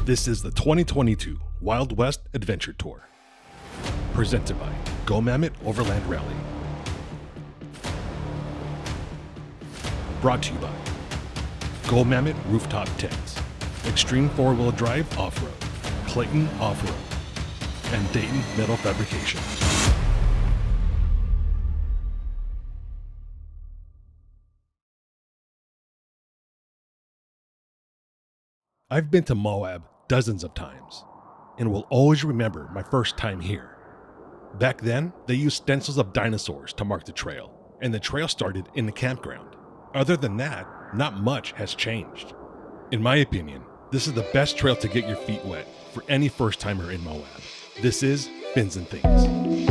This is the 2022 Wild West Adventure Tour, presented by Gomammut Overland Rally. Brought to you by Gomammut Rooftop Tents, Extreme 4-Wheel Drive Off-Road, Clayton Off-Road, and Dayton Metal Fabrication. I've been to Moab dozens of times, and will always remember my first time here. Back then, they used stencils of dinosaurs to mark the trail, and the trail started in the campground. Other than that, not much has changed. In my opinion, this is the best trail to get your feet wet for any first timer in Moab. This is Fins and Things.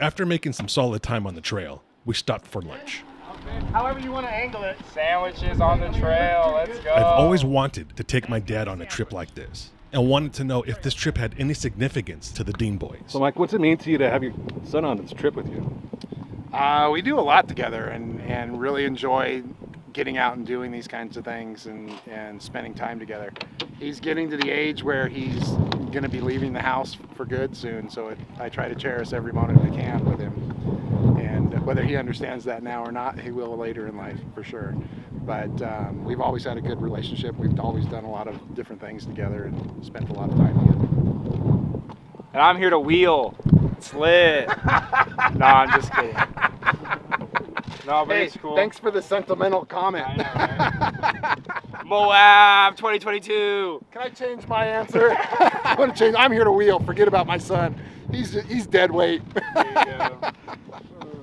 After making some solid time on the trail, we stopped for lunch. However you want to angle it. Sandwiches on the trail, let's go. I've always wanted to take my dad on a trip like this, and wanted to know if this trip had any significance to the Dean boys. So Mike, what's it mean to you to have your son on this trip with you? We do a lot together and really enjoy getting out and doing these kinds of things and spending time together. He's getting to the age where he's going to be leaving the house for good soon, so I try to cherish every moment I can with him. And whether he understands that now or not, he will later in life for sure. But we've always had a good relationship. We've always done a lot of different things together and spent a lot of time together. And I'm here to wheel. It's lit. No, I'm just kidding. No, but Hey, it's cool. thanks for the sentimental comment. I know, right? Moab 2022. Can I change my answer? I want to change. I'm here to wheel. Forget about my son. He's dead weight. There you go.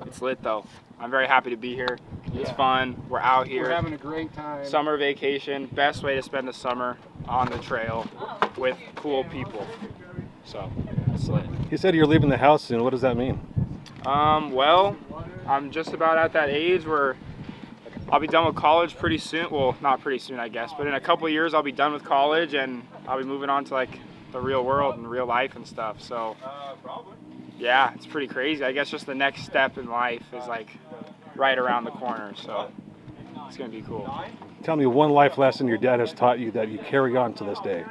It's lit though. I'm very happy to be here. It's fun. We're out here. We're having a great time. Summer vacation. Best way to spend the summer on the trail with cool people. So it's lit. You said you're leaving the house soon. What does that mean? Well, I'm just about at that age where I'll be done with college pretty soon. Well, not pretty soon, I guess, but in a couple of years I'll be done with college and I'll be moving on to like the real world and real life and stuff. So yeah, it's pretty crazy. I guess just the next step in life is like right around the corner, so it's gonna be cool. Tell me one life lesson your dad has taught you that you carry on to this day.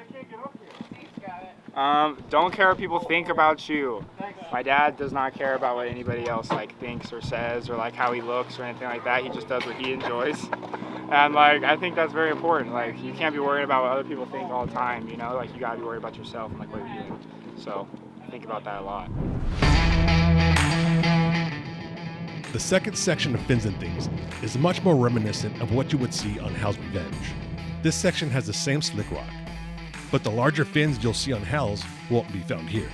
Don't care what people think about you. My dad does not care about what anybody else like thinks or says or like how he looks or anything like that. He just does what he enjoys. And like I think that's very important. Like you can't be worried about what other people think all the time, you know? Like you gotta be worried about yourself and like what you're doing. So I think about that a lot. The second section of Fins and Things is much more reminiscent of what you would see on Hal's Revenge. This section has the same slick rock, but the larger fins you'll see on Hal's won't be found here.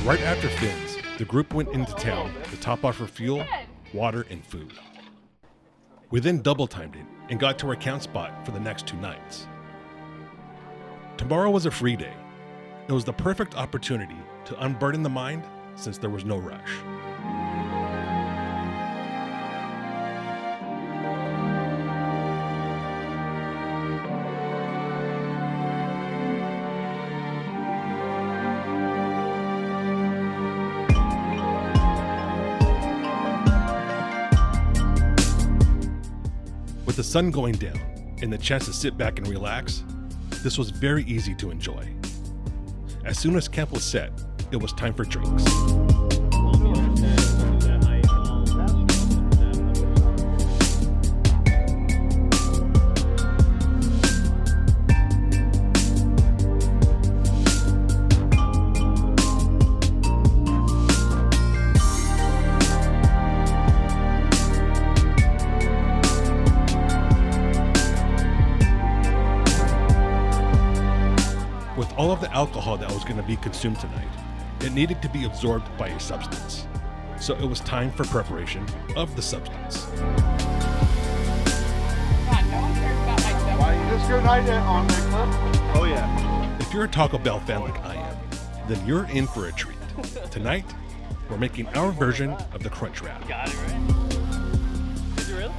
Right after Fins, the group went into town to top off for fuel, water, and food. We then double timed it and got to our camp spot for the next 2 nights. Tomorrow was a free day. It was the perfect opportunity to unburden the mind since there was no rush. With the sun going down and the chance to sit back and relax, this was very easy to enjoy. As soon as camp was set, it was time for drinks. With all of the alcohol that was going to be consumed tonight, it needed to be absorbed by a substance. So it was time for preparation of the substance. This good night on the clip? Oh yeah. If you're a Taco Bell fan like I am, then you're in for a treat. Tonight, we're making our version of the Crunch Wrap. Got it, right? Did you really?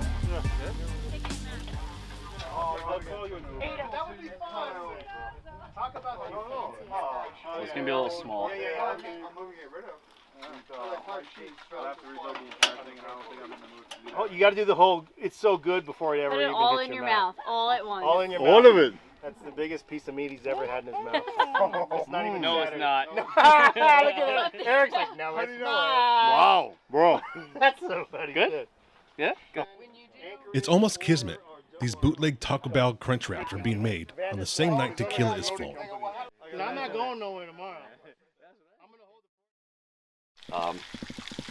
It's gonna be a little small. Oh, you got to do the whole. It's so good before it ever Put it even all hits in your your mouth, all at once. All in your mouth. All of it. That's the biggest piece of meat he's ever had in his mouth. It's not even. No, it's shattered. not. Look at that. Eric's like, no, it's not. Wow, bro. That's so funny. Good? Yeah? Good. It's almost kismet. These bootleg Taco Bell Crunch Wraps are being made on the same night tequila is flowing. I'm not going nowhere tomorrow.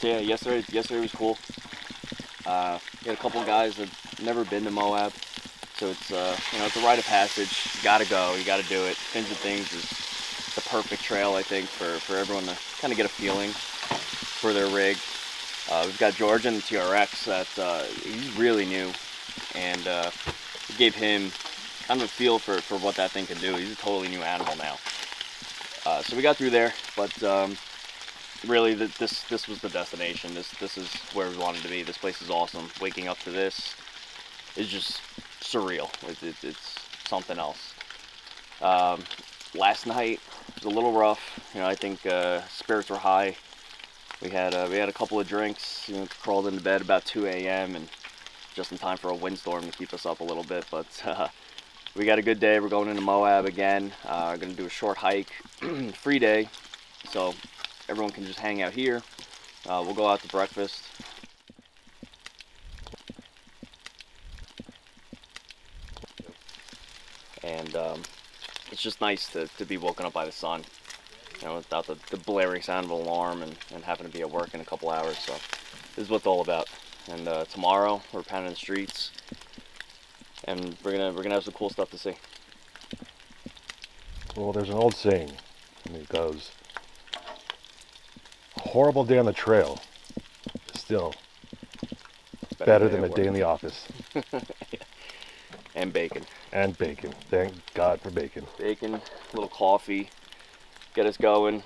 So yeah, yesterday was cool. We had a couple of guys that have never been to Moab, so it's it's a rite of passage. You gotta go, you gotta do it. Fins and Things is the perfect trail, I think, for everyone to kind of get a feeling for their rig. We've got George in the TRX that he's really new, and it gave him kind of a feel for what that thing can do. He's a totally new animal now. So we got through there, but really this was the destination. This is where we wanted to be. This place is awesome. Waking up to this is just surreal. It's something else. Last night was a little rough. I think spirits were high. We had a couple of drinks. Crawled into bed about 2 a.m. and just in time for a windstorm to keep us up a little bit. But we got a good day. We're going into Moab again. We're gonna do a short hike, free day, so everyone can just hang out here. We'll go out to breakfast. And it's just nice to be woken up by the sun. you know, without the blaring sound of an alarm and having to be at work in a couple hours. So this is what it's all about. And tomorrow we're pounding the streets, and we're gonna have some cool stuff to see. Well, there's an old saying, and it goes, "A horrible day on the trail is still better than a day in the office." And bacon. And bacon. Thank God for bacon. Bacon, a little coffee, get us going.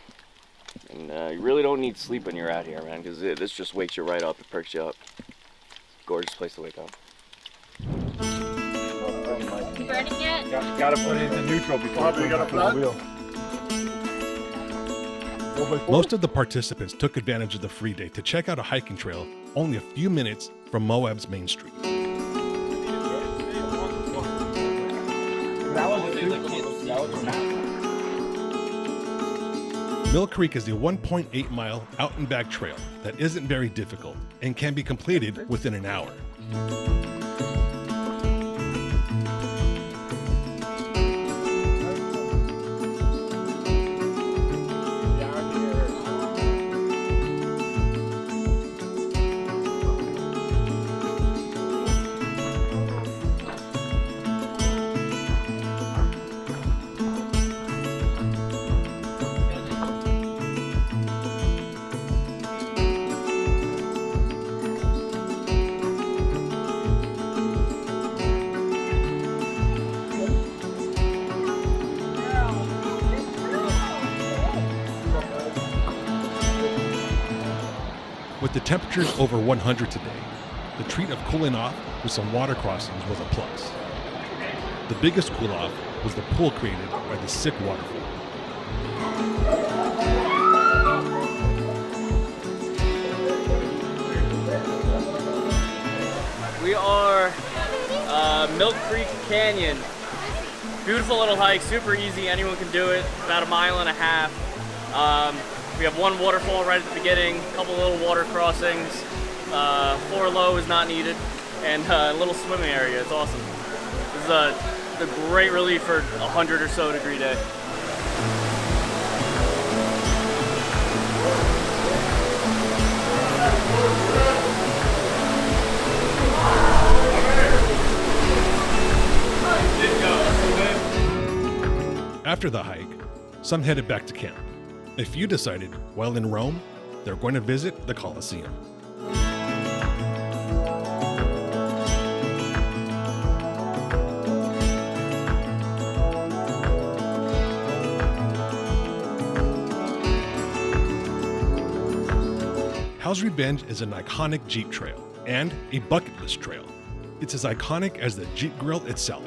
And you really don't need sleep when you're out here, man, because this just wakes you right up. It perks you up. Gorgeous place to wake up. You burning yet? Gotta put it into neutral before we got the wheel. Most of the participants took advantage of the free day to check out a hiking trail only a few minutes from Moab's main street. Mill Creek is a 1.8 mile out and back trail that isn't very difficult and can be completed within an hour. With the temperatures over 100 today, the treat of cooling off with some water crossings was a plus. The biggest cool off was the pool created by the sick waterfall. We are Milk Creek Canyon. Beautiful little hike, super easy, anyone can do it, about 1.5 miles. We have one waterfall right at the beginning, a couple little water crossings, 4 low is not needed, and a little swimming area. It's awesome. This is a great relief for 100 or so degree day. After the hike, some headed back to camp. A few decided, while in Rome, they're going to visit the Colosseum. Howsary Bend is an iconic Jeep trail and a bucket list trail. It's as iconic as the Jeep grill itself.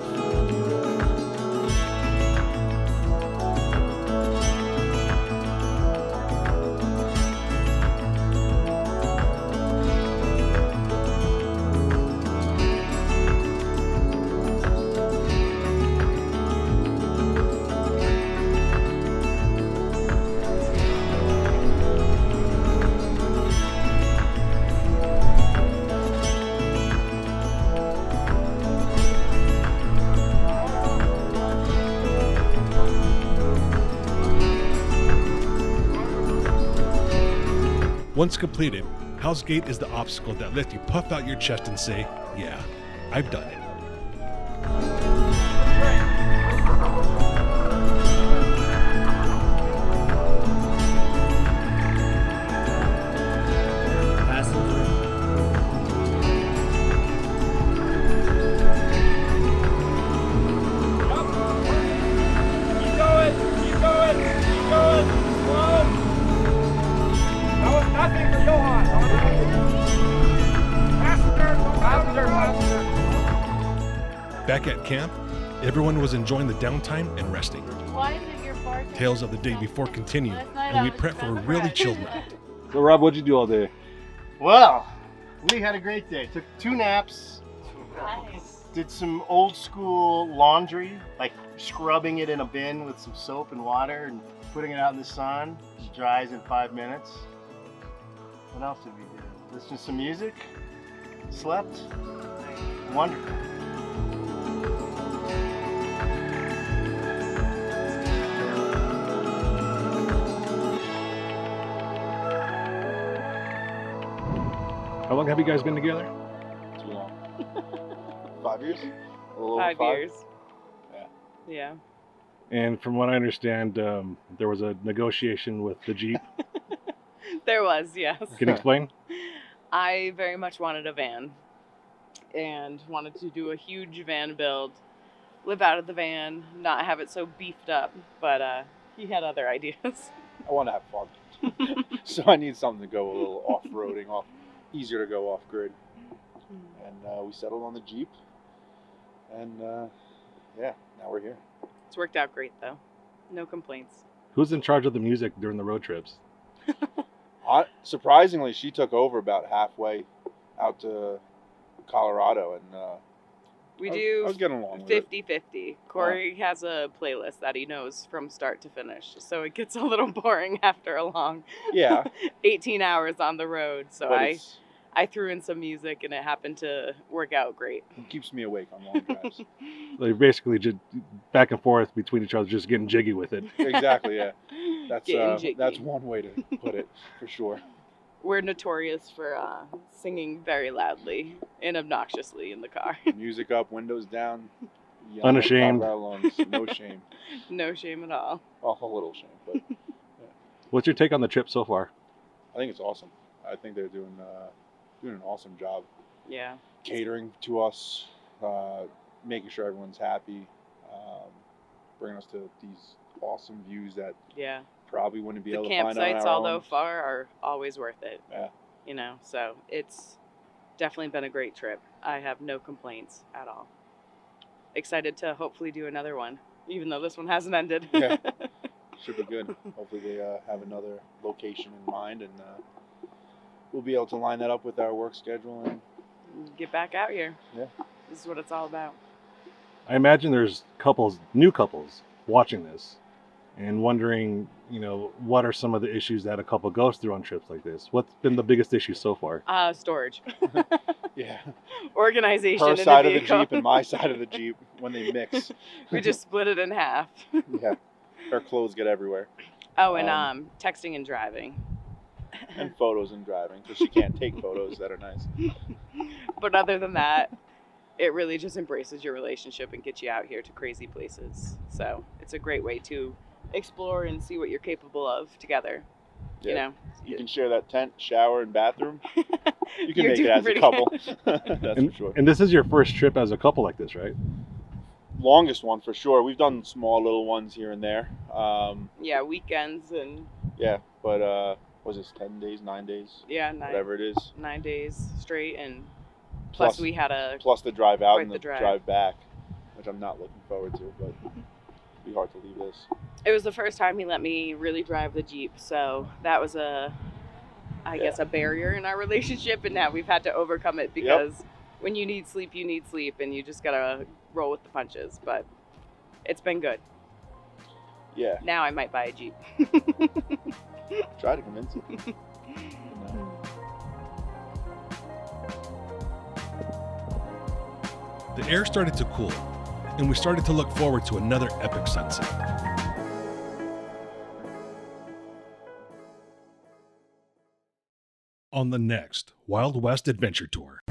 Once completed, Hell's Gate is the obstacle that lets you puff out your chest and say, yeah, I've done it. Back at camp, everyone was enjoying the downtime and resting. Why is it your part? Tales of the day before continue, and we prep for a really chilled night. So Rob, what'd you do all day? Well, we had a great day. Took 2 naps. Nice. Did some old school laundry, like scrubbing it in a bin with some soap and water and putting it out in the sun. It dries in 5 minutes. What else did we do? Listen to some music. Slept. Wonderful. How long have you guys been together? Too long. 5 years? A little over 5 years. Yeah. Yeah. And from what I understand, there was a negotiation with the Jeep. There was, yes. Can you explain? I very much wanted a van and wanted to do a huge van build, live out of the van, not have it so beefed up, but he had other ideas. I want to have fun. So I need something to go a little off-roading, easier to go off-grid. And we settled on the Jeep. And yeah, now we're here. It's worked out great though. No complaints. Who's in charge of the music during the road trips? Surprisingly, she took over about halfway out to Colorado, and I was getting along with it. 50-50. Cory has a playlist that he knows from start to finish, so it gets a little boring after a long 18 hours on the road. So I threw in some music, and it happened to work out great. It keeps me awake on long drives. Like basically just back and forth between each other, just getting jiggy with it. Exactly, yeah. That's one way to put it, for sure. We're notorious for singing very loudly and obnoxiously in the car. Music up, windows down. Unashamed. No shame. No shame at all. Oh, a little shame, but yeah. What's your take on the trip so far? I think it's awesome. I think they're doing an awesome job. Yeah. Catering to us, making sure everyone's happy, bringing us to these awesome views that probably wouldn't be able to find on our own. The campsites, although far, are always worth it. Yeah. You know, so it's definitely been a great trip. I have no complaints at all. Excited to hopefully do another one, even though this one hasn't ended. Yeah. Should be good. Hopefully they have another location in mind, and we'll be able to line that up with our work schedule and get back out here. Yeah. This is what it's all about. I imagine there's new couples watching this and wondering, what are some of the issues that a couple goes through on trips like this? What's been the biggest issue so far? Storage. Yeah. Organization. Her side of the Jeep and my side of the Jeep when they mix. We just split it in half. Yeah. Her clothes get everywhere. Oh, and texting and driving. And photos and driving, because she can't take photos that are nice. But other than that, it really just embraces your relationship and gets you out here to crazy places. So it's a great way to explore and see what you're capable of together. Yeah. You can share that tent, shower, and bathroom. You can make it as a pretty couple. That's for sure. And this is your first trip as a couple like this, right? Longest one for sure. We've done small little ones here and there. Yeah, weekends and. Yeah, but was this 10 days, 9 days? Yeah, 9. Whatever it is. 9 days straight, and plus we had plus the drive out and the drive back, which I'm not looking forward to, but it'd be hard to leave this. It was the first time he let me really drive the Jeep, so that was I guess a barrier in our relationship, and now we've had to overcome it because when you need sleep, and you just gotta roll with the punches. But it's been good. Yeah. Now I might buy a Jeep. Try to convince him. The air started to cool, and we started to look forward to another epic sunset. On the next Wild West adventure tour.